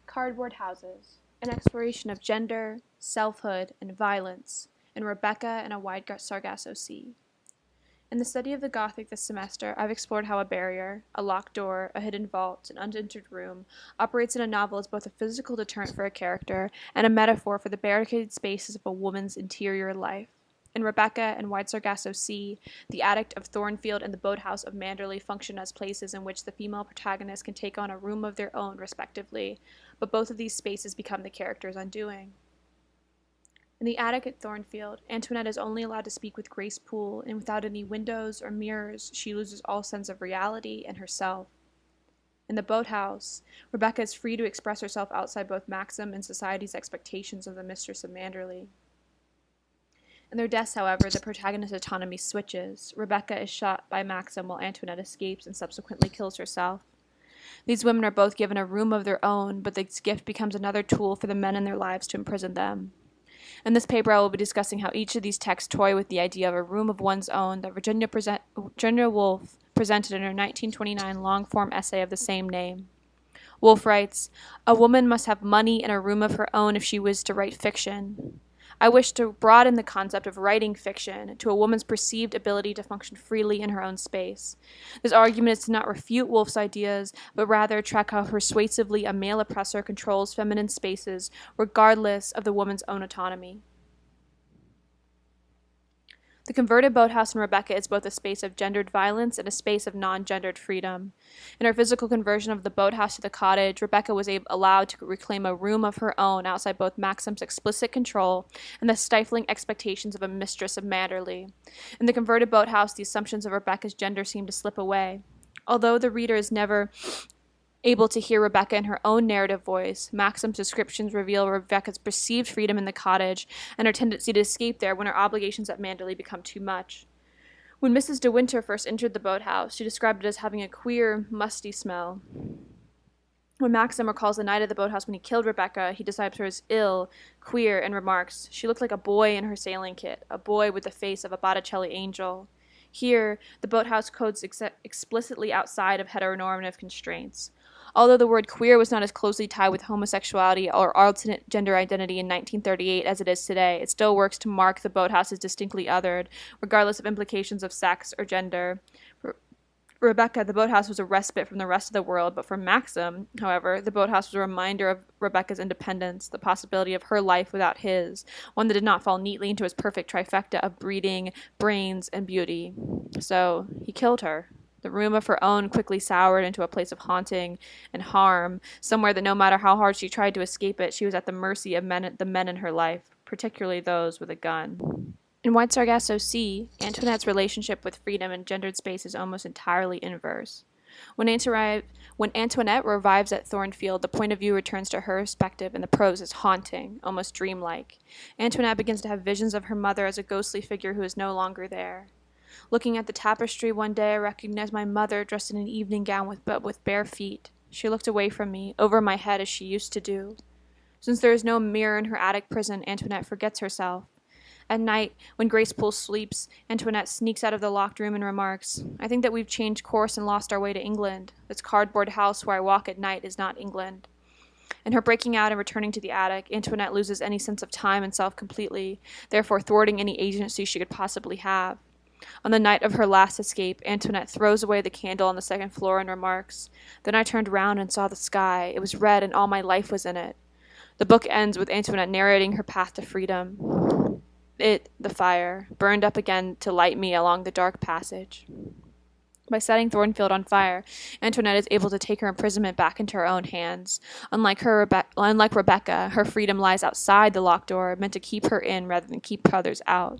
Cardboard Houses, an exploration of gender, selfhood, and violence in Rebecca and a Wide Sargasso Sea. In the study of the Gothic this semester, I've explored how a barrier, a locked door, a hidden vault, an unentered room, operates in a novel as both a physical deterrent for a character and a metaphor for the barricaded spaces of a woman's interior life. In Rebecca and Wide Sargasso Sea, the attic of Thornfield and the boathouse of Manderley function as places in which the female protagonists can take on a room of their own, respectively, but both of these spaces become the character's undoing. In the attic at Thornfield, Antoinette is only allowed to speak with Grace Poole, and without any windows or mirrors, she loses all sense of reality and herself. In the boathouse, Rebecca is free to express herself outside both Maxim and society's expectations of the mistress of Manderley. In their deaths, however, the protagonist's autonomy switches. Rebecca is shot by Maxim while Antoinette escapes and subsequently kills herself. These women are both given a room of their own, but this gift becomes another tool for the men in their lives to imprison them. In this paper, I will be discussing how each of these texts toy with the idea of a room of one's own that Virginia Woolf presented in her 1929 long-form essay of the same name. Woolf writes, "A woman must have money and a room of her own if she was to write fiction. I wish to broaden the concept of writing fiction to a woman's perceived ability to function freely in her own space. This argument is to not refute Woolf's ideas, but rather track how persuasively a male oppressor controls feminine spaces, regardless of the woman's own autonomy." The converted boathouse in Rebecca is both a space of gendered violence and a space of non-gendered freedom. In her physical conversion of the boathouse to the cottage, Rebecca was allowed to reclaim a room of her own outside both Maxim's explicit control and the stifling expectations of a mistress of Manderley. In the converted boathouse, the assumptions of Rebecca's gender seem to slip away. Although the reader is never able to hear Rebecca in her own narrative voice, Maxim's descriptions reveal Rebecca's perceived freedom in the cottage and her tendency to escape there when her obligations at Manderley become too much. When Mrs. De Winter first entered the boathouse, she described it as having a queer, musty smell. When Maxim recalls the night at the boathouse when he killed Rebecca, he describes her as ill, queer, and remarks, "She looked like a boy in her sailing kit, a boy with the face of a Botticelli angel." Here, the boathouse codes explicitly outside of heteronormative constraints. Although the word queer was not as closely tied with homosexuality or alternate gender identity in 1938 as it is today, it still works to mark the boathouse as distinctly othered, regardless of implications of sex or gender. For Rebecca, the boathouse was a respite from the rest of the world, but for Maxim, however, the boathouse was a reminder of Rebecca's independence, the possibility of her life without his, one that did not fall neatly into his perfect trifecta of breeding, brains, and beauty. So he killed her. The room of her own quickly soured into a place of haunting and harm, somewhere that no matter how hard she tried to escape it, she was at the mercy of the men in her life, particularly those with a gun. In Wide Sargasso Sea, Antoinette's relationship with freedom and gendered space is almost entirely inverse. When Antoinette revives at Thornfield, the point of view returns to her perspective, and the prose is haunting, almost dreamlike. Antoinette begins to have visions of her mother as a ghostly figure who is no longer there. Looking at the tapestry one day, I recognized my mother dressed in an evening gown but with bare feet. She looked away from me, over my head as she used to do. Since there is no mirror in her attic prison, Antoinette forgets herself. At night, when Grace Poole sleeps, Antoinette sneaks out of the locked room and remarks, "I think that we've changed course and lost our way to England. This cardboard house where I walk at night is not England." In her breaking out and returning to the attic, Antoinette loses any sense of time and self completely, therefore thwarting any agency she could possibly have. On the night of her last escape, Antoinette throws away the candle on the second floor and remarks, "Then I turned round and saw the sky. It was red and all my life was in it." The book ends with Antoinette narrating her path to freedom. It, the fire, burned up again to light me along the dark passage. By setting Thornfield on fire, Antoinette is able to take her imprisonment back into her own hands. Unlike Rebecca, her freedom lies outside the locked door, meant to keep her in rather than keep others out.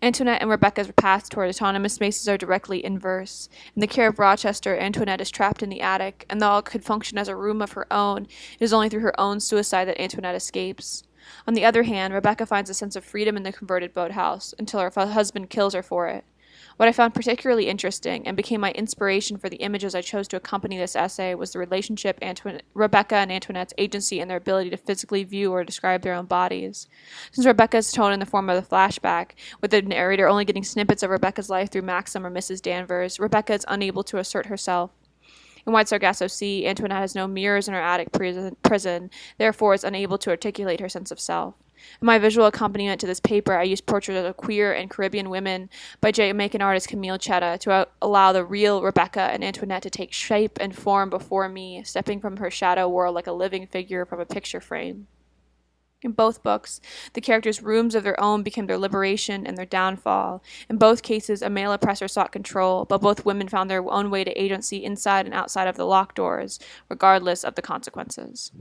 Antoinette and Rebecca's paths toward autonomous spaces are directly inverse. In the care of Rochester, Antoinette is trapped in the attic, and though it could function as a room of her own, it is only through her own suicide that Antoinette escapes. On the other hand, Rebecca finds a sense of freedom in the converted boathouse, until her husband kills her for it. What I found particularly interesting, and became my inspiration for the images I chose to accompany this essay, was the relationship Rebecca and Antoinette's agency and their ability to physically view or describe their own bodies. Since Rebecca is told in the form of a flashback, with the narrator only getting snippets of Rebecca's life through Maxim or Mrs. Danvers, Rebecca is unable to assert herself. In White Sargasso Sea, Antoinette has no mirrors in her attic prison, therefore is unable to articulate her sense of self. In my visual accompaniment to this paper, I used portraits of queer and Caribbean women by Jamaican artist Camille Chetta to allow the real Rebecca and Antoinette to take shape and form before me, stepping from her shadow world like a living figure from a picture frame. In both books, the characters' rooms of their own became their liberation and their downfall. In both cases, a male oppressor sought control, but both women found their own way to agency inside and outside of the locked doors, regardless of the consequences.